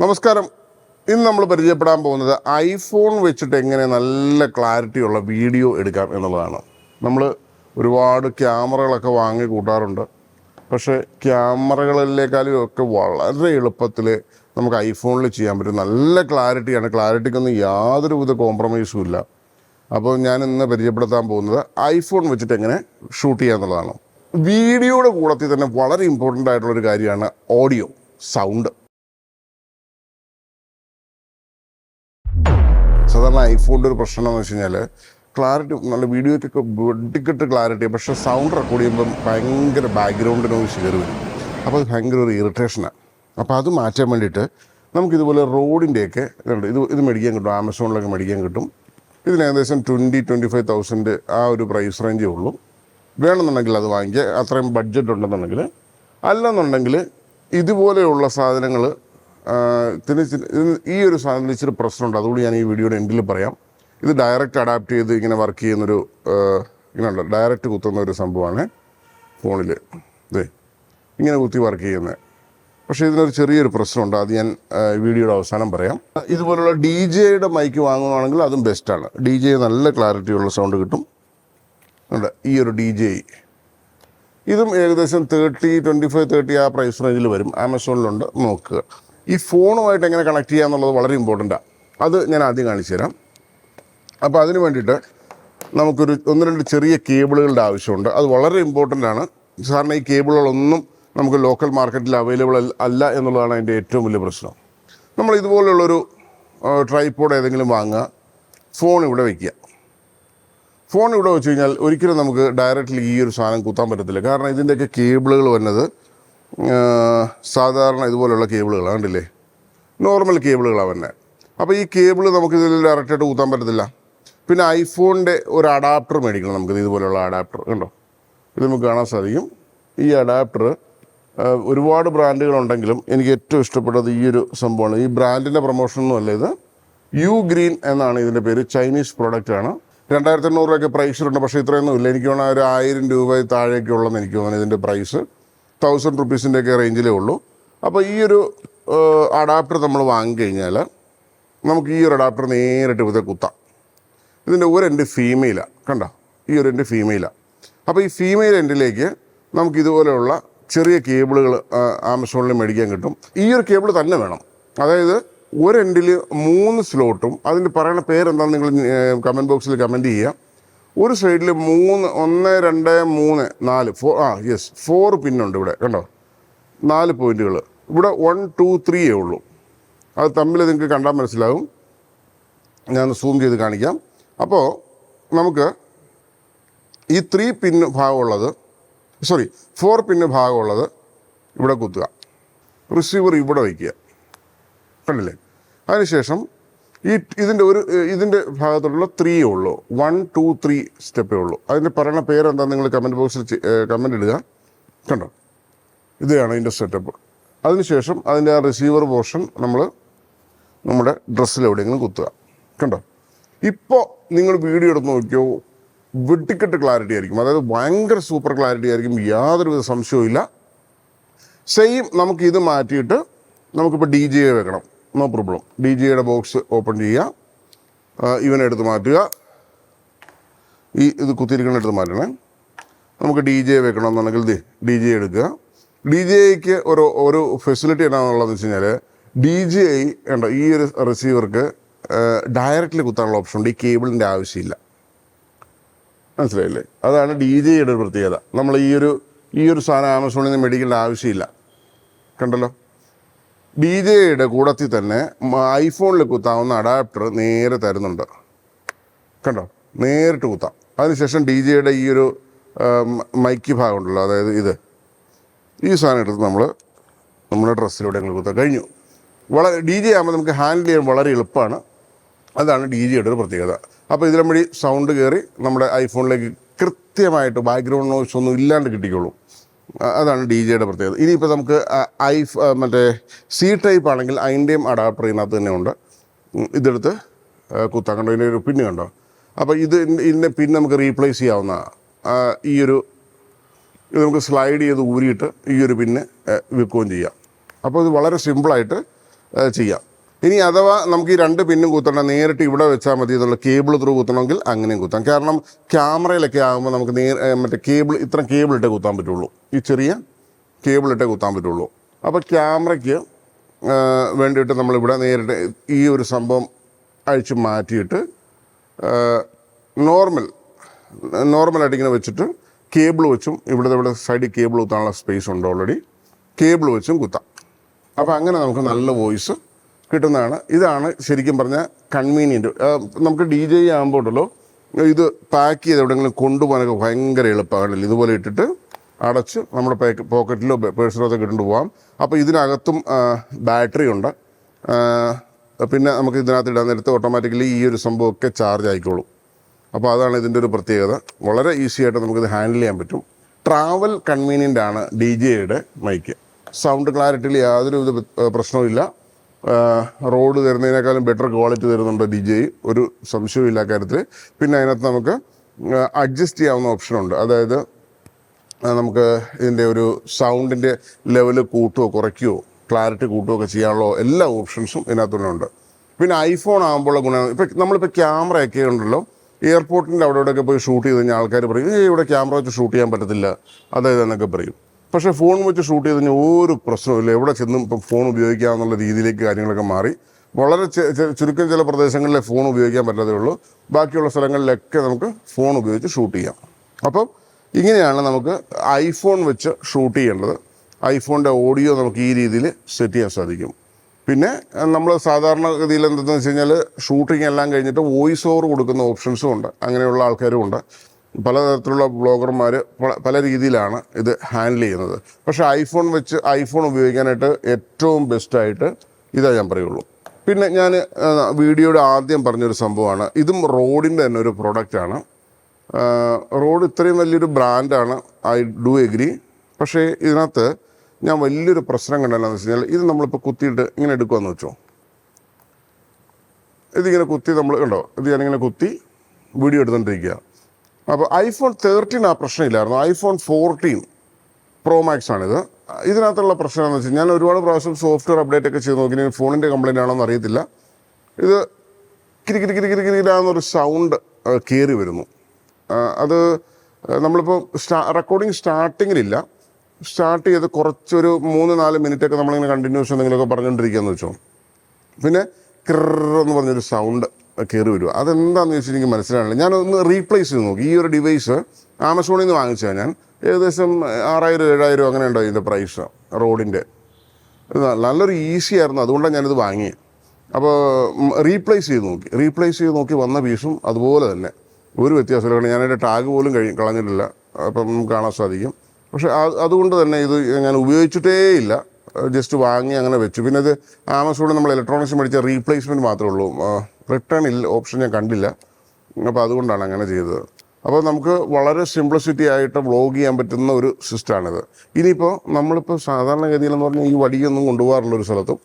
നമസ്കാരം. ഇന്ന് നമ്മൾ പരിചയപ്പെടാൻ പോകുന്നത് ഐഫോൺ വെച്ചിട്ട് എങ്ങനെ നല്ല ക്ലാരിറ്റിയുള്ള വീഡിയോ എടുക്കാം എന്നുള്ളതാണ്. നമ്മൾ ഒരുപാട് ക്യാമറകളൊക്കെ വാങ്ങി കൂട്ടാറുണ്ട്. പക്ഷേ ക്യാമറകളിലേക്കാളും ഒക്കെ വളരെ എളുപ്പത്തിൽ നമുക്ക് ഐഫോണിൽ ചെയ്യാൻ പറ്റും. നല്ല ക്ലാരിറ്റിയാണ്. ക്ലാരിറ്റിക്കൊന്നും യാതൊരുവിധ കോംപ്രമൈസും ഇല്ല. അപ്പോൾ ഞാൻ ഇന്ന് പരിചയപ്പെടുത്താൻ പോകുന്നത് ഐഫോൺ വെച്ചിട്ട് എങ്ങനെ ഷൂട്ട് ചെയ്യുക എന്നുള്ളതാണ്. വീഡിയോയുടെ കൂടത്തിൽ തന്നെ വളരെ ഇമ്പോർട്ടൻ്റ് ആയിട്ടുള്ളൊരു കാര്യമാണ് ഓഡിയോ, സൗണ്ട്. സാധാരണ ഐഫോണിൻ്റെ ഒരു പ്രശ്നം എന്ന് വെച്ച് കഴിഞ്ഞാൽ ക്ലാരിറ്റി നല്ല വീഡിയോയ്ക്കൊക്കെ വെട്ടിക്കെട്ട് ക്ലാരിറ്റി, പക്ഷേ സൗണ്ട് റെക്കോർഡ് ചെയ്യുമ്പം ഭയങ്കര ബാക്ക്ഗ്രൗണ്ട് നോയ്സ് കയറി വരും. അപ്പോൾ അത് ഭയങ്കര ഒരു ഇറിറ്റേഷനാണ്. അപ്പോൾ അത് മാറ്റാൻ വേണ്ടിയിട്ട് നമുക്കിതുപോലെ റോഡിൻ്റെയൊക്കെ ഇത് മേടിക്കാൻ കിട്ടും. ആമസോണിലൊക്കെ മേടിക്കാൻ കിട്ടും. ഇതിന് ഏകദേശം 20-25,000 ആ ഒരു പ്രൈസ് റേഞ്ചേ ഉള്ളൂ. വേണമെന്നുണ്ടെങ്കിൽ അത് വാങ്ങിക്കുക, അത്രയും ബഡ്ജറ്റ് ഉണ്ടെന്നുണ്ടെങ്കിൽ. അല്ലെന്നുണ്ടെങ്കിൽ ഇതുപോലെയുള്ള സാധനങ്ങൾ ഈ ഒരു സാധനത്തിൽ ഇച്ചിരി പ്രശ്നമുണ്ട്. അതുകൂടി ഞാൻ ഈ വീഡിയോയുടെ എൻഡിൽ പറയാം. ഇത് ഡയറക്റ്റ് അഡാപ്റ്റ് ചെയ്ത് ഇങ്ങനെ വർക്ക് ചെയ്യുന്നൊരു ഇങ്ങനെയുണ്ട്, ഡയറക്റ്റ് കുത്തുന്ന ഒരു സംഭവമാണ് ഫോണിൽ. ഇങ്ങനെ കുത്തി വർക്ക് ചെയ്യുന്നത്. പക്ഷേ ഇതിനൊരു ചെറിയൊരു പ്രശ്നമുണ്ട്. അത് ഞാൻ വീഡിയോയുടെ അവസാനം പറയാം. ഇതുപോലുള്ള DJയുടെ മൈക്ക് വാങ്ങുകയാണെങ്കിൽ അതും ബെസ്റ്റാണ്. DJ നല്ല ക്ലാരിറ്റിയുള്ള സൗണ്ട് കിട്ടും. ഉണ്ട് ഈ ഒരു DJ. ഇതും ഏകദേശം 25-30 ആ പ്രൈസ് റേഞ്ചിൽ വരും. ആമസോണിലുണ്ട്, നോക്കുക. ഈ ഫോണുമായിട്ട് എങ്ങനെ കണക്ട് ചെയ്യുക എന്നുള്ളത് വളരെ ഇമ്പോർട്ടൻ്റാണ്. അത് ഞാൻ ആദ്യം കാണിച്ചു തരാം. അപ്പോൾ അതിന് വേണ്ടിയിട്ട് നമുക്കൊരു 1-2 ചെറിയ കേബിളുകളുടെ ആവശ്യമുണ്ട്. അത് വളരെ ഇമ്പോർട്ടൻ്റ് ആണ്. സാധാരണ ഈ കേബിളുകളൊന്നും നമുക്ക് ലോക്കൽ മാർക്കറ്റിൽ അവൈലബിൾ അല്ല എന്നുള്ളതാണ് അതിൻ്റെ ഏറ്റവും വലിയ പ്രശ്നം. നമ്മൾ ഇതുപോലുള്ളൊരു ട്രൈപോഡ് ഏതെങ്കിലും വാങ്ങുക, ഫോൺ ഇവിടെ വയ്ക്കുക. ഫോൺ ഇവിടെ വെച്ച് കഴിഞ്ഞാൽ ഒരിക്കലും നമുക്ക് ഡയറക്റ്റ്ലി ഈ ഒരു സാധനം കുത്താൻ പറ്റത്തില്ല. കാരണം ഇതിൻ്റെയൊക്കെ കേബിളുകൾ വന്നത് സാധാരണ ഇതുപോലുള്ള കേബിളുകളാണ്, കണ്ടില്ലേ? നോർമൽ കേബിളുകളാണ് വരുന്നത്. അപ്പോൾ ഈ കേബിൾ നമുക്ക് ഇതിൽ ഡയറക്റ്റായിട്ട് കുത്താൻ പറ്റത്തില്ല. പിന്നെ ഐഫോണിൻ്റെ ഒരു അഡാപ്റ്റർ മേടിക്കണം നമുക്ക്. ഇതുപോലുള്ള അഡാപ്റ്റർ കണ്ടോ, ഇത് നമുക്ക് കാണാൻ സാധിക്കും. ഈ അഡാപ്റ്റർ ഒരുപാട് ബ്രാൻഡുകളുണ്ടെങ്കിലും എനിക്ക് ഏറ്റവും ഇഷ്ടപ്പെട്ടത് ഈ ഒരു സംഭവമാണ്. ഈ ബ്രാൻഡിൻ്റെ പ്രൊമോഷനൊന്നും അല്ല, ഇത് Ugreen എന്നാണ് ഇതിൻ്റെ പേര്. ചൈനീസ് പ്രോഡക്റ്റാണ്. 2,800 രൂപയൊക്കെ പ്രൈസിലുണ്ട്. പക്ഷേ ഇത്രയൊന്നും ഇല്ല. എനിക്ക് തോന്നുന്നത് ഒരു 1000 രൂപ താഴേക്ക് ഉള്ളതെന്ന് എനിക്ക് തോന്നുന്നത്. ഇതിൻ്റെ പ്രൈസ് 1000 റുപ്പീസിൻ്റെയൊക്കെ റേഞ്ചിലേ ഉള്ളൂ. അപ്പോൾ ഈ ഒരു അഡാപ്റ്റർ നമ്മൾ വാങ്ങിക്കഴിഞ്ഞാൽ നമുക്ക് ഈ ഒരു അഡാപ്റ്റർ നേരിട്ട് ഇത് കുത്താം. ഇതിൻ്റെ ഒരു എൻഡ് ഫീമെയിലാണ്, കണ്ടോ? ഈ ഒരു എൻഡ് ഫീമെയിലാണ്. അപ്പോൾ ഈ ഫീമെയിൽ എൻഡിലേക്ക് നമുക്ക് ഇതുപോലെയുള്ള ചെറിയ കേബിളുകൾ ആമസോണിൽ മേടിക്കാൻ കിട്ടും. ഈ ഒരു കേബിൾ തന്നെ വേണം. അതായത് ഒരു എൻഡിൽ 3 സ്ലോട്ടും, അതിൻ്റെ പറയുന്ന പേരെന്താണെന്ന് നിങ്ങൾ കമൻറ്റ് ബോക്സിൽ കമൻറ്റ് ചെയ്യുക. ഒരു സൈഡിൽ 1, 2, 3, 4 4 പിന്നുണ്ട് ഇവിടെ, കണ്ടോ? 4 പോയിൻറ്റുകൾ. ഇവിടെ 1, 2, 3 ഉള്ളൂ. അത് തമ്മിൽ നിങ്ങൾക്ക് കണ്ടാൽ മനസ്സിലാവും. ഞാൻ സൂം ചെയ്ത് കാണിക്കാം. അപ്പോൾ നമുക്ക് ഈ 3 പിന്ന് ഭാഗമുള്ളത് 4 പിന്ന് ഭാഗമുള്ളത് ഇവിടെ കുത്തുക. റിസീവർ ഇവിടെ വയ്ക്കുക, കണ്ടില്ലേ? അതിനുശേഷം ഇതിൻ്റെ ഭാഗത്തുള്ള 3 ഉള്ളൂ. 1, 2, 3 സ്റ്റെപ്പേ ഉള്ളൂ. അതിൻ്റെ പറയുന്ന പേരെന്താണെന്ന് നിങ്ങൾ കമൻറ്റ് ബോക്സിൽ കമൻറ്റ് ഇടുക. കണ്ടോ? ഇതാണ് ഇതിൻ്റെ സെറ്റപ്പ്. അതിനുശേഷം അതിൻ്റെ ആ റിസീവർ പോർഷൻ നമ്മുടെ ഡ്രസ്സിൽ എവിടെയെങ്കിലും കുത്തുക. കണ്ടോ? ഇപ്പോൾ നിങ്ങൾ വീഡിയോ എടുത്ത് നോക്കിയോ, വെട്ടിക്കെട്ട് ക്ലാരിറ്റി ആയിരിക്കും. അതായത് ഭയങ്കര സൂപ്പർ ക്ലാരിറ്റി ആയിരിക്കും, യാതൊരുവിധ സംശയവും ഇല്ല. സെയിം നമുക്ക് ഇത് മാറ്റിയിട്ട് നമുക്കിപ്പോൾ DJ വെക്കണം. No problem. DJയുടെ ബോക്സ് ഓപ്പൺ ചെയ്യുക, ഇവനെടുത്ത് മാറ്റുക. ഇത് കുത്തിയിരിക്കുന്ന എടുത്ത് മാറ്റണേ. നമുക്ക് DJ വെക്കണമെന്നുണ്ടെങ്കിൽ DJ എടുക്കുക. DJക്ക് ഒരു ഫെസിലിറ്റി എന്താണെന്നുള്ളതെന്ന് വെച്ച് കഴിഞ്ഞാൽ DJ ഉണ്ടോ, ഈ ഒരു റിസീവർക്ക് ഡയറക്റ്റ്ലി കുത്താനുള്ള ഓപ്ഷൻ ഉണ്ട്. ഈ കേബിളിൻ്റെ ആവശ്യമില്ല. മനസ്സിലായില്ലേ? അതാണ് DJയുടെ ഒരു പ്രത്യേകത. നമ്മൾ ഈ ഒരു സാധനം ആമസോണിൽ നിന്ന് മേടിക്കേണ്ട ആവശ്യമില്ല. കണ്ടല്ലോ? DJയുടെ കൂടത്തിൽ തന്നെ ഐഫോണിൽ കുത്താവുന്ന അഡാപ്റ്റർ നേരെ തരുന്നുണ്ട്. കണ്ടോ? നേരിട്ട് കുത്താം. അതിനുശേഷം DJയുടെ ഈ ഒരു മൈക്ക് ഭാഗം ഉണ്ടല്ലോ, അതായത് ഈ സാധനം എടുത്ത് നമ്മുടെ ഡ്രസ്സിലൂടെ ഞങ്ങൾ കുത്താൻ കഴിഞ്ഞു. DJ ആകുമ്പോൾ നമുക്ക് ഹാൻഡിൽ ചെയ്യാൻ വളരെ എളുപ്പമാണ്. അതാണ് DJയുടെ ഒരു പ്രത്യേകത. അപ്പോൾ ഇതിലും വഴി സൗണ്ട് കയറി നമ്മുടെ ഐഫോണിലേക്ക് കൃത്യമായിട്ട് ബാക്ക്ഗ്രൗണ്ട് നോയ്സ് ഒന്നും ഇല്ലാണ്ട് കിട്ടിക്കോളൂ. അതാണ് DJയുടെ പ്രത്യേകത. ഇനിയിപ്പോൾ നമുക്ക് മറ്റേ C ടൈപ്പ് ആണെങ്കിൽ അതിൻ്റെയും അഡാപ്റ്റർ ഇതിനകത്ത് തന്നെ ഉണ്ട്. ഇതെടുത്ത് കുത്താൻ കണ്ടോ, ഇതിൻ്റെ ഒരു പിന്ന് കണ്ടോ? അപ്പോൾ ഇതിൻ്റെ പിന്ന് നമുക്ക് റീപ്ലേസ് ചെയ്യാവുന്ന ഇത് നമുക്ക് സ്ലൈഡ് ചെയ്ത് ഊരിയിട്ട് ഈ ഒരു പിന്ന് വെക്കുകയും ചെയ്യാം. അപ്പോൾ ഇത് വളരെ സിമ്പിളായിട്ട് ചെയ്യാം. ഇനി അഥവാ നമുക്ക് ഈ 2 പിന്നും കുത്തണ്ട, നേരിട്ട് ഇവിടെ വെച്ചാൽ മതി എന്നുള്ള കേബിൾ ത്രൂ കുത്തണമെങ്കിൽ അങ്ങനെയും കുത്താം. കാരണം ക്യാമറയിലൊക്കെ ആകുമ്പോൾ നമുക്ക് മറ്റേ കേബിൾ ഇത്ര കേബിൾ ഇട്ടേ കുത്താൻ പറ്റുള്ളൂ, ഈ ചെറിയ കേബിൾ ഇട്ടേ കുത്താൻ പറ്റുള്ളൂ. അപ്പോൾ ക്യാമറയ്ക്ക് വേണ്ടിയിട്ട് നമ്മളിവിടെ നേരിട്ട് ഈ ഒരു സംഭവം അഴിച്ച് മാറ്റിയിട്ട് നോർമലായിട്ട് ഇങ്ങനെ വെച്ചിട്ട് കേബിൾ വെച്ചും ഇവിടെ സൈഡിൽ കേബിൾ കുത്താനുള്ള സ്പേസ് ഉണ്ട്, ഓൾറെഡി കേബിൾ വെച്ചും കുത്താം. അപ്പോൾ അങ്ങനെ നമുക്ക് നല്ല വോയിസ് കിട്ടുന്നതാണ്. ഇതാണ് ശരിക്കും പറഞ്ഞാൽ കൺവീനിയൻറ്റ്. നമുക്ക് DJ ആകുമ്പോഴല്ലോ ഇത് പാക്ക് ചെയ്ത് എവിടെയെങ്കിലും കൊണ്ടുപോകാനൊക്കെ ഭയങ്കര എളുപ്പമാണ്. ഇതുപോലെ ഇട്ടിട്ട് അടച്ച് നമ്മുടെ പോക്കറ്റിലോ പേഴ്സിലോ ഒക്കെ ഇട്ടുകൊണ്ട് പോകാം. അപ്പോൾ ഇതിനകത്തും ബാറ്ററി ഉണ്ട്. പിന്നെ നമുക്ക് ഇതിനകത്ത് ഇടാൻ നേരത്ത് ഓട്ടോമാറ്റിക്കലി ഈ ഒരു സംഭവമൊക്കെ ചാർജ് ആയിക്കോളും. അപ്പോൾ അതാണ് ഇതിൻ്റെ ഒരു പ്രത്യേകത. വളരെ ഈസി ആയിട്ട് നമുക്കിത് ഹാൻഡിൽ ചെയ്യാൻ പറ്റും. ട്രാവൽ കൺവീനിയൻ്റ് ആണ് DJയുടെ മൈക്ക്. സൗണ്ട് ക്ലാരിറ്റിയിൽ യാതൊരു വിധ പ്രശ്നവുമില്ല. റോഡ് തരുന്നതിനേക്കാളും ബെറ്റർ ക്വാളിറ്റി തരുന്നുണ്ട് DJ, ഒരു സംശയവും ഇല്ല കാര്യത്തിൽ. പിന്നെ അതിനകത്ത് നമുക്ക് അഡ്ജസ്റ്റ് ചെയ്യാവുന്ന ഓപ്ഷനുണ്ട്. അതായത് നമുക്ക് ഇതിൻ്റെ ഒരു സൗണ്ടിൻ്റെ ലെവല് കൂട്ടുകയോ കുറയ്ക്കുകയോ ക്ലാരിറ്റി കൂട്ടുകയോ ഒക്കെ ചെയ്യാനുള്ള എല്ലാ ഓപ്ഷൻസും ഇതിനകത്ത് ഉണ്ട്. പിന്നെ ഐഫോൺ ആകുമ്പോഴുള്ള ഗുണം, നമ്മളിപ്പോൾ ക്യാമറയൊക്കെ ഉണ്ടല്ലോ, എയർപോർട്ടിൻ്റെ അവിടെയൊക്കെ പോയി ഷൂട്ട് ചെയ്ത് കഴിഞ്ഞാൽ ആൾക്കാർ പറയും ഇവിടെ ക്യാമറ വെച്ച് ഷൂട്ട് ചെയ്യാൻ പറ്റത്തില്ല, അതായത് എന്നൊക്കെ പറയും. പക്ഷേ ഫോൺ വെച്ച് ഷൂട്ട് ചെയ്ത് കഴിഞ്ഞാൽ ഒരു പ്രശ്നമില്ല, എവിടെ ചെന്നും ഇപ്പം ഫോൺ ഉപയോഗിക്കാമെന്നുള്ള രീതിയിലേക്ക് കാര്യങ്ങളൊക്കെ മാറി. വളരെ ചുരുക്കം ചില പ്രദേശങ്ങളിലെ ഫോൺ ഉപയോഗിക്കാൻ പറ്റാത്തേ ഉള്ളൂ, ബാക്കിയുള്ള സ്ഥലങ്ങളിലൊക്കെ നമുക്ക് ഫോൺ ഉപയോഗിച്ച് ഷൂട്ട് ചെയ്യാം. അപ്പം ഇങ്ങനെയാണ് നമുക്ക് ഐഫോൺ വെച്ച് ഷൂട്ട് ചെയ്യേണ്ടത്. ഐഫോണിൻ്റെ ഓഡിയോ നമുക്ക് ഈ രീതിയിൽ സെറ്റ് ചെയ്യാൻ സാധിക്കും. പിന്നെ നമ്മൾ സാധാരണഗതിയിൽ എന്തെന്ന് വെച്ച് കഴിഞ്ഞാൽ ഷൂട്ടിംഗ് എല്ലാം കഴിഞ്ഞിട്ട് വോയിസ് ഓവർ കൊടുക്കുന്ന ഓപ്ഷൻസും ഉണ്ട്. അങ്ങനെയുള്ള ആൾക്കാരും ഉണ്ട്. പലതരത്തിലുള്ള ബ്ലോഗർമാർ പല രീതിയിലാണ് ഇത് ഹാൻഡിൽ ചെയ്യുന്നത്. പക്ഷേ ഐഫോൺ ഉപയോഗിക്കാനായിട്ട് ഏറ്റവും ബെസ്റ്റായിട്ട് ഇതാ ഞാൻ പറയുള്ളൂ. പിന്നെ ഞാൻ വീഡിയോയുടെ ആദ്യം പറഞ്ഞൊരു സംഭവമാണ്, ഇതും റോഡിൻ്റെ തന്നെ ഒരു പ്രൊഡക്റ്റാണ്. റോഡ് ഇത്രയും വലിയൊരു ബ്രാൻഡാണ്, ഐ ഡു എഗ്രി. പക്ഷേ ഇതിനകത്ത് ഞാൻ വലിയൊരു പ്രശ്നം കണ്ടതെന്ന് വെച്ച് കഴിഞ്ഞാൽ, ഇത് നമ്മളിപ്പോൾ കുത്തിയിട്ട് ഇങ്ങനെ എടുക്കുകയെന്ന് വെച്ചോ, ഇതിങ്ങനെ കുത്തി നമ്മൾ കണ്ടോ, ഇത് ഞാനിങ്ങനെ കുത്തി വീഡിയോ എടുത്തുകൊണ്ടിരിക്കുക. അപ്പോൾ ഐഫോൺ 13 ആ പ്രശ്നമില്ലായിരുന്നു. ഐഫോൺ 14 Pro Max ആണിത്. ഇതിനകത്തുള്ള പ്രശ്നം എന്ന് വെച്ച് കഴിഞ്ഞാൽ, ഞാൻ ഒരുപാട് പ്രാവശ്യം സോഫ്റ്റ്വെയർ അപ്ഡേറ്റ് ഒക്കെ ചെയ്ത് നോക്കി, ഫോണിൻ്റെ കംപ്ലൈൻ്റ് ആണോ എന്ന് അറിയത്തില്ല, ഇത് കിരികിരിന്നൊരു സൗണ്ട് കയറി വരുന്നു. അത് നമ്മളിപ്പോൾ റെക്കോർഡിങ് സ്റ്റാർട്ടിങ്ങിലില്ല, സ്റ്റാർട്ട് ചെയ്ത് കുറച്ചൊരു 3-4 മിനിറ്റൊക്കെ നമ്മളിങ്ങനെ കണ്ടിന്യൂസ് എന്തെങ്കിലുമൊക്കെ പറഞ്ഞുകൊണ്ടിരിക്കുകയെന്ന് വെച്ചോ, പിന്നെ എന്ന് പറഞ്ഞൊരു സൗണ്ട് കയറി വരിക. അതെന്താണെന്ന് ചോദിച്ചാൽ എനിക്ക് മനസ്സിലാവില്ല. ഞാനൊന്ന് റീപ്ലേസ് ചെയ്ത് നോക്കി. ഈ ഒരു ഡിവൈസ് ആമസോണിൽ നിന്ന് വാങ്ങിച്ചാൽ ഞാൻ ഏകദേശം 6000-7000 അങ്ങനെ ഉണ്ടോ ഇതിൻ്റെ പ്രൈസ് റോഡിൻ്റെ. നല്ലൊരു ഈസി ആയിരുന്നു, അതുകൊണ്ടാണ് ഞാനിത് വാങ്ങിയത്. അപ്പോൾ റീപ്ലേസ് ചെയ്ത് നോക്കി വന്ന പീസും അതുപോലെ തന്നെ ഒരു വ്യത്യാസമില്ല. ഞാനതിൻ്റെ ടാഗ് പോലും കളഞ്ഞിട്ടില്ല, അപ്പം നമുക്ക് കാണാൻ സാധിക്കും. പക്ഷേ അതുകൊണ്ട് തന്നെ ഇത് ഞാൻ ഉപയോഗിച്ചിട്ടേ ഇല്ല, ജസ്റ്റ് വാങ്ങി അങ്ങനെ വെച്ചു. പിന്നെ ഇത് ആമസോണിൽ നമ്മൾ ഇലക്ട്രോണിക്സ് മേടിച്ച റീപ്ലേസ്മെൻറ്റ് മാത്രമേ ഉള്ളൂ, റിട്ടേൺ ഓപ്ഷൻ ഞാൻ കണ്ടില്ല. അപ്പോൾ അതുകൊണ്ടാണ് അങ്ങനെ ചെയ്തത്. അപ്പോൾ നമുക്ക് വളരെ സിംപ്ലിസിറ്റി ആയിട്ട് വ്ളോഗ് ചെയ്യാൻ പറ്റുന്ന ഒരു സിസ്റ്റമാണിത്. ഇനിയിപ്പോൾ നമ്മളിപ്പോൾ സാധാരണഗതിയിലെന്ന് പറഞ്ഞാൽ ഈ വടിയൊന്നും കൊണ്ടുപോകാറുള്ളൊരു സ്ഥലത്തും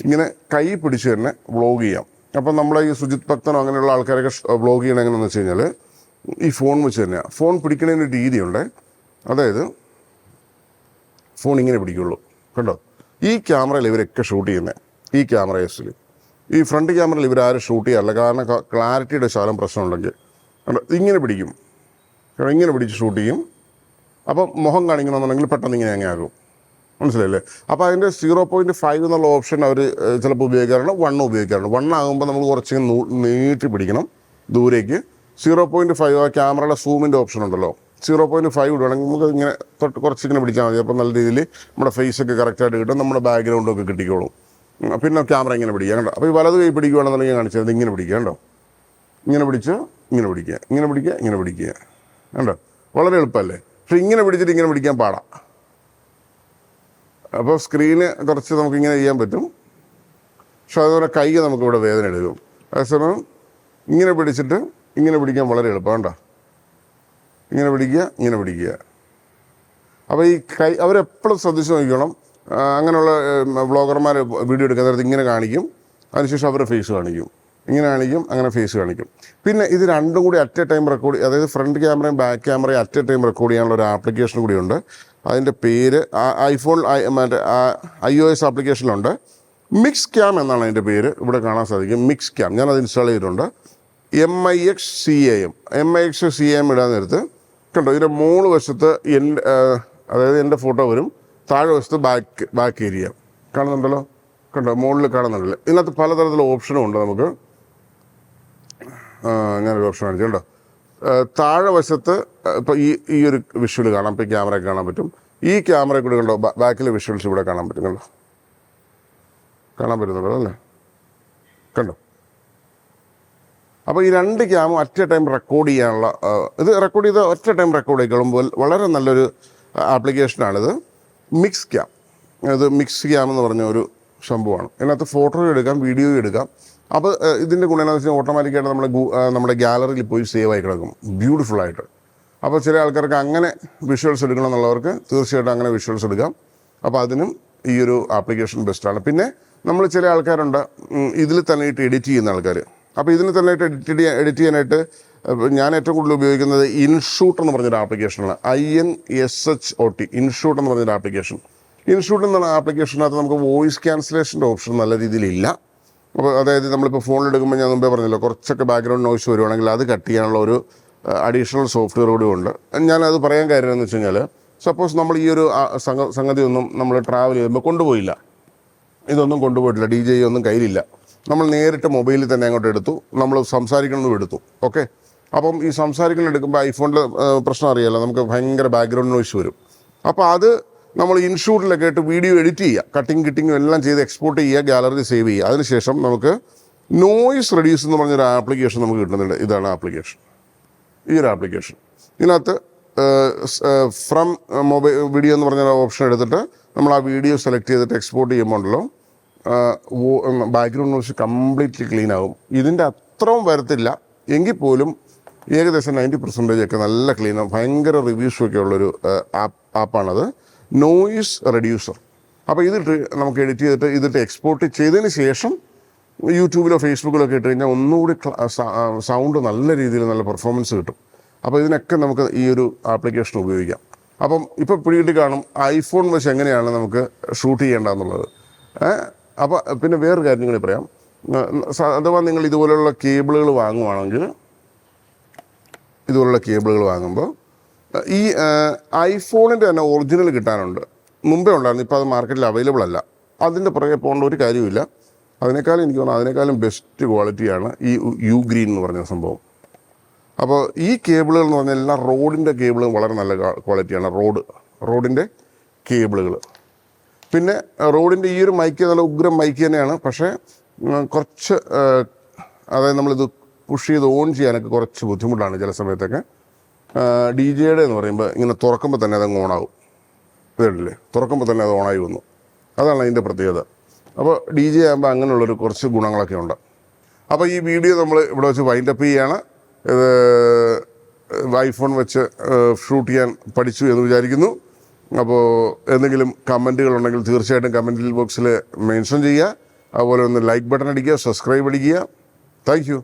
ഇങ്ങനെ കൈ പിടിച്ച് തന്നെ വ്ളോഗ് ചെയ്യാം. അപ്പം നമ്മളെ ഈ സുജിത് ഭക്തനോ അങ്ങനെയുള്ള ആൾക്കാരൊക്കെ വ്ളോഗ് ചെയ്യണം എങ്ങനെയാണെന്ന് വെച്ച് കഴിഞ്ഞാൽ, ഈ ഫോൺ വെച്ച് തന്നെയാണ്. ഫോൺ പിടിക്കുന്നതിന് രീതിയുണ്ട്. അതായത് ഫോൺ ഇങ്ങനെ പിടിക്കുള്ളൂ, കണ്ടോ. ഈ ക്യാമറയിൽ ഇവരൊക്കെ ഷൂട്ട് ചെയ്യുന്നത്, ഈ ക്യാമറയിൽ ഈ ഫ്രണ്ട് ക്യാമറയിൽ ഇവരാരും ഷൂട്ട് ചെയ്യാറില്ല, കാരണം ക്ലാരിറ്റിയുടെ ശകലം പ്രശ്നമുണ്ടെങ്കിൽ ഇങ്ങനെ പിടിക്കും, ഇങ്ങനെ പിടിച്ച് ഷൂട്ട് ചെയ്യും. അപ്പം മുഖം കാണിക്കണമെന്നുണ്ടെങ്കിൽ പെട്ടെന്ന് ഇങ്ങനെ അങ്ങ് ആകും, മനസ്സിലായില്ലേ. അപ്പോൾ അതിൻ്റെ 0.5 എന്നുള്ള ഓപ്ഷൻ അവർ ചിലപ്പോൾ ഉപയോഗിക്കാറുണ്ട്, 1 ഉപയോഗിക്കാറുണ്ട്. 1 ആകുമ്പോൾ നമ്മൾ കുറച്ച് നീട്ടി പിടിക്കണം ദൂരേക്ക്. 0.5 ആ ക്യാമറയുടെ സൂമിൻ്റെ ഓപ്ഷൻ ഉണ്ടല്ലോ, 0.5 ഇടുവാണെങ്കിൽ നമുക്ക് ഇങ്ങനെ കുറച്ചിങ്ങനെ പിടിച്ചാൽ മതി. അപ്പോൾ നല്ല രീതിയിൽ നമ്മുടെ ഫേസൊക്കെ കറക്റ്റായിട്ട് കിട്ടും, നമ്മുടെ ബാക്ക്ഗ്രൗണ്ടൊക്കെ കിട്ടിക്കോളും. പിന്നെ ക്യാമറ ഇങ്ങനെ പിടിക്കുക, കണ്ടോ. അപ്പോൾ ഈ വലത് കൈ പിടിക്കുകയാണെന്നുണ്ടെങ്കിൽ കാണിച്ചത് ഇങ്ങനെ പിടിക്കുക, കണ്ടോ. ഇങ്ങനെ പിടിച്ച് ഇങ്ങനെ പിടിക്കുക, ഇങ്ങനെ പിടിക്കുക, ഇങ്ങനെ പിടിക്കുക, കണ്ടോ. വളരെ എളുപ്പമല്ലേ. പക്ഷെ ഇങ്ങനെ പിടിച്ചിട്ട് ഇങ്ങനെ പിടിക്കാൻ പാടാം. അപ്പോൾ സ്ക്രീന് കുറച്ച് നമുക്കിങ്ങനെ ചെയ്യാൻ പറ്റും, പക്ഷെ അതുപോലെ കൈ നമുക്കിവിടെ വേദന എടുക്കും. അതേസമയം ഇങ്ങനെ പിടിച്ചിട്ട് ഇങ്ങനെ പിടിക്കാൻ വളരെ എളുപ്പം, കണ്ടോ. ഇങ്ങനെ പിടിക്കുക, ഇങ്ങനെ പിടിക്കുക. അപ്പോൾ ഈ കൈ അവരെപ്പോഴും ശ്രദ്ധിച്ച് നോക്കണം. അങ്ങനെയുള്ള വ്ളോഗർമാർ വീഡിയോ എടുക്കാൻ നേരത്ത് ഇങ്ങനെ കാണിക്കും, അതിനുശേഷം അവരുടെ ഫേസ് കാണിക്കും, ഇങ്ങനെ കാണിക്കും, അങ്ങനെ ഫേസ് കാണിക്കും. പിന്നെ ഇത് രണ്ടും കൂടി അറ്റ് എ ടൈം റെക്കോർഡ്, അതായത് ഫ്രണ്ട് ക്യാമറയും ബാക്ക് ക്യാമറയും അറ്റ് എ ടൈം റെക്കോർഡ് ചെയ്യാനുള്ള ഒരു ആപ്ലിക്കേഷൻ കൂടിയുണ്ട്. അതിൻ്റെ പേര് ഐഫോൺ മറ്റേ iOS ആപ്ലിക്കേഷനിലുണ്ട്. മിക്സ് ക്യാം എന്നാണ് അതിൻ്റെ പേര്. ഇവിടെ കാണാൻ സാധിക്കും മിക്സ് ക്യാം. ഞാനത് ഇൻസ്റ്റാൾ ചെയ്തിട്ടുണ്ട്. MIXCAM ഇടാൻ നേരത്ത് കണ്ടോ, ഇതിൻ്റെ മോള് വശത്ത് അതായത് എൻ്റെ ഫോട്ടോ വരും, താഴെ വശത്ത് ബാക്ക് ഏരിയ കാണുന്നുണ്ടല്ലോ, കണ്ടോ മുകളിൽ കാണുന്നുണ്ടല്ലോ. ഇതിനകത്ത് പലതരത്തിലുള്ള ഓപ്ഷനും ഉണ്ട് നമുക്ക്. ഞാനൊരു ഓപ്ഷൻ കാണിച്ചു കണ്ടോ, താഴെ വശത്ത് ഇപ്പോൾ ഈ ഒരു വിഷ്വൽ കാണാം. ഇപ്പോൾ ക്യാമറ കാണാൻ പറ്റും. ഈ ക്യാമറ കൂടെ കണ്ടോ ബാക്കിലെ വിഷ്വൽസ് ഇവിടെ കാണാൻ പറ്റും. കണ്ടോ, കാണാൻ പറ്റുന്നുണ്ടോ അല്ലേ, കണ്ടോ. അപ്പോൾ ഈ 2 ക്യാമും അറ്റ് എ ടൈം റെക്കോർഡ് ചെയ്യാനുള്ള ഇത് റെക്കോർഡ് ചെയ്ത് ഒറ്റ ടൈം റെക്കോർഡ് ചെയ്യിക്കുമ്പോൾ വളരെ നല്ലൊരു ആപ്ലിക്കേഷനാണിത് മിക്സ് ക്യാം. ഇത് മിക്സ് ക്യാം എന്ന് പറഞ്ഞ ഒരു സംഭവമാണ്. ഇതിനകത്ത് ഫോട്ടോ എടുക്കാം, വീഡിയോ എടുക്കാം. അപ്പോൾ ഇതിൻ്റെ ഗുണം എന്താണെന്ന് വെച്ചാൽ ഓട്ടോമാറ്റിക്കായിട്ട് നമ്മുടെ ഗാലറിയിൽ പോയി സേവ് ആയി കിടക്കും ബ്യൂട്ടിഫുള്ളായിട്ട്. അപ്പോൾ ചില ആൾക്കാർക്ക് അങ്ങനെ വിഷ്വൽസ് എടുക്കണം എന്നുള്ളവർക്ക് തീർച്ചയായിട്ടും അങ്ങനെ വിഷ്വൽസ് എടുക്കാം. അപ്പോൾ അതിനും ഈ ഒരു ആപ്ലിക്കേഷൻ ബെസ്റ്റാണ്. പിന്നെ നമ്മൾ ചില ആൾക്കാരുണ്ട് ഇതിൽ തന്നെ ഇട്ട് എഡിറ്റ് ചെയ്യുന്ന ആൾക്കാർ. അപ്പോൾ ഇതിന് തന്നെ ഇട്ട് എഡിറ്റ് ചെയ്യാനായിട്ട് ഞാൻ ഏറ്റവും കൂടുതൽ ഉപയോഗിക്കുന്നത് ഇൻഷൂട്ട് എന്ന് പറഞ്ഞൊരു ആപ്ലിക്കേഷനാണ്. INSHOT ഇൻഷൂട്ട് എന്ന് പറഞ്ഞൊരു ആപ്ലിക്കേഷൻ. ഇൻഷൂട്ട് എന്ന ആപ്ലിക്കേഷനകത്ത് നമുക്ക് വോയിസ് ക്യാൻസലേഷൻ്റെ ഓപ്ഷൻ നല്ല രീതിയിലില്ല. അപ്പോൾ അതായത് നമ്മളിപ്പോൾ ഫോണിലെടുക്കുമ്പോൾ ഞാൻ മുമ്പേ പറഞ്ഞല്ലോ, കുറച്ചൊക്കെ ബാക്ക്ഗ്രൗണ്ട് നോയ്സ് വരുവാണെങ്കിൽ അത് കട്ട് ചെയ്യാനുള്ള ഒരു അഡീഷണൽ സോഫ്റ്റ്വെയർ കൂടി ഉണ്ട്. ഞാനത് പറയാൻ കാര്യം എന്ന് വെച്ച് കഴിഞ്ഞാൽ, സപ്പോസ് നമ്മൾ ഈ ഒരു സംഗതി ഒന്നും നമ്മൾ ട്രാവൽ ചെയ്യുമ്പോൾ കൊണ്ടുപോയില്ല, ഇതൊന്നും കൊണ്ടുപോയിട്ടില്ല, DJ ഒന്നും കയ്യിലില്ല, നമ്മൾ നേരിട്ട് മൊബൈലിൽ തന്നെ അങ്ങോട്ട് എടുത്തു, നമ്മൾ സംസാരിക്കണമെന്നും എടുത്തു. ഓക്കെ, അപ്പം ഈ സംസാരിക്കണം എടുക്കുമ്പോൾ ഐഫോണിൽ പ്രശ്നം അറിയാമല്ലോ, നമുക്ക് ഭയങ്കര ബാക്ക്ഗ്രൗണ്ട് നോയ്സ് വരും. അപ്പോൾ അത് നമ്മൾ ഇൻഷൂട്ടിലൊക്കെ ആയിട്ട് വീഡിയോ എഡിറ്റ് ചെയ്യുക, കട്ടിങ്ങും എല്ലാം ചെയ്ത് എക്സ്പോർട്ട് ചെയ്യുക, ഗാലറി സേവ് ചെയ്യുക. അതിനുശേഷം നമുക്ക് നോയ്സ് റെഡ്യൂസ് എന്ന് പറഞ്ഞൊരു ആപ്ലിക്കേഷൻ നമുക്ക് കിട്ടുന്നുണ്ട്. ഇതാണ് ആപ്ലിക്കേഷൻ, ഈ ഒരു ആപ്ലിക്കേഷൻ. ഇതിനകത്ത് ഫ്രം മൊബൈൽ വീഡിയോ എന്ന് പറഞ്ഞ ഓപ്ഷൻ എടുത്തിട്ട് നമ്മൾ ആ വീഡിയോ സെലക്ട് ചെയ്തിട്ട് എക്സ്പോർട്ട് ചെയ്യുമ്പോൾ ഉണ്ടല്ലോ ബാക്ക്ഗ്രൗണ്ട് നോയ്സ് കംപ്ലീറ്റ്ലി ക്ലീൻ ആകും. ഇതിൻ്റെ അത്രയും വരത്തില്ല എങ്കിൽ പോലും ഏകദേശം 90% ഒക്കെ നല്ല ക്ലീനാകും. ഭയങ്കര റിവ്യൂസൊക്കെ ഉള്ളൊരു ആപ്പാണത്, നോയ്സ് റെഡ്യൂസർ. അപ്പോൾ ഇതിട്ട് നമുക്ക് എഡിറ്റ് ചെയ്തിട്ട് ഇതിട്ട് എക്സ്പോർട്ട് ചെയ്തതിന് ശേഷം യൂട്യൂബിലോ ഫേസ്ബുക്കിലോ ഒക്കെ ഇട്ട് കഴിഞ്ഞാൽ ഒന്നുകൂടി സൗണ്ട് നല്ല രീതിയിൽ നല്ല പെർഫോമൻസ് കിട്ടും. അപ്പോൾ ഇതിനൊക്കെ നമുക്ക് ഈ ഒരു ആപ്ലിക്കേഷൻ ഉപയോഗിക്കാം. അപ്പം ഇപ്പോൾ പിടികിട്ടി കാണും ഐഫോൺ വെച്ച് എങ്ങനെയാണ് നമുക്ക് ഷൂട്ട് ചെയ്യേണ്ടതെന്നുള്ളത്. അപ്പോൾ പിന്നെ വേറൊരു കാര്യം കൂടി പറയാം. അഥവാ നിങ്ങൾ ഇതുപോലെയുള്ള കേബിളുകൾ വാങ്ങുവാണെങ്കിൽ, ഇതുപോലുള്ള കേബിളുകൾ വാങ്ങുമ്പോൾ ഈ ഐഫോണിൻ്റെ തന്നെ ഒറിജിനൽ കിട്ടാനുണ്ട്. മുമ്പേ ഉണ്ടായിരുന്നു, ഇപ്പോൾ അത് മാർക്കറ്റിൽ അവൈലബിൾ അല്ല. അതിൻ്റെ പുറകെ പോകേണ്ട ഒരു കാര്യമില്ല. അതിനേക്കാളും എനിക്ക് തോന്നുന്നു അതിനേക്കാളും ബെസ്റ്റ് ക്വാളിറ്റിയാണ് ഈ ഗ്രീൻ എന്ന് പറഞ്ഞ സംഭവം. അപ്പോൾ ഈ കേബിളുകൾ എന്ന് പറഞ്ഞാൽ എല്ലാം റോഡിൻ്റെ കേബിളും വളരെ നല്ല ക്വാളിറ്റിയാണ്. റോഡിൻ്റെ കേബിളുകൾ. പിന്നെ റോഡിൻ്റെ ഈ ഒരു മൈക്ക് നല്ല ഉഗ്രം മൈക്ക് തന്നെയാണ്. പക്ഷേ കുറച്ച് അതായത് നമ്മളിത് പുഷ് ചെയ്ത് ഓൺ ചെയ്യാനൊക്കെ കുറച്ച് ബുദ്ധിമുട്ടാണ് ചില സമയത്തൊക്കെ. DJയുടെ എന്ന് പറയുമ്പോൾ ഇങ്ങനെ തുറക്കുമ്പോൾ തന്നെ അതങ്ങ് ഓണാകും. ഇതല്ലേ, തുറക്കുമ്പോൾ തന്നെ അത് ഓണായി വന്നു. അതാണ് അതിൻ്റെ പ്രത്യേകത. അപ്പോൾ DJ ആകുമ്പോൾ അങ്ങനെയുള്ളൊരു കുറച്ച് ഗുണങ്ങളൊക്കെ ഉണ്ട്. അപ്പോൾ ഈ വീഡിയോ നമ്മൾ ഇവിടെ വെച്ച് വൈൻഡപ്പ് ചെയ്യുകയാണ്. ഇത് ഐഫോൺ വെച്ച് ഷൂട്ട് ചെയ്യാൻ പഠിച്ചു എന്ന് വിചാരിക്കുന്നു. അപ്പോൾ എന്തെങ്കിലും കമൻറ്റുകളുണ്ടെങ്കിൽ തീർച്ചയായിട്ടും കമൻറ്റ് ബോക്സിൽ മെൻഷൻ ചെയ്യുക. അതുപോലെ ഒന്ന് ലൈക്ക് ബട്ടൺ അടിക്കുക, സബ്സ്ക്രൈബ് അടിക്കുക. Thank you.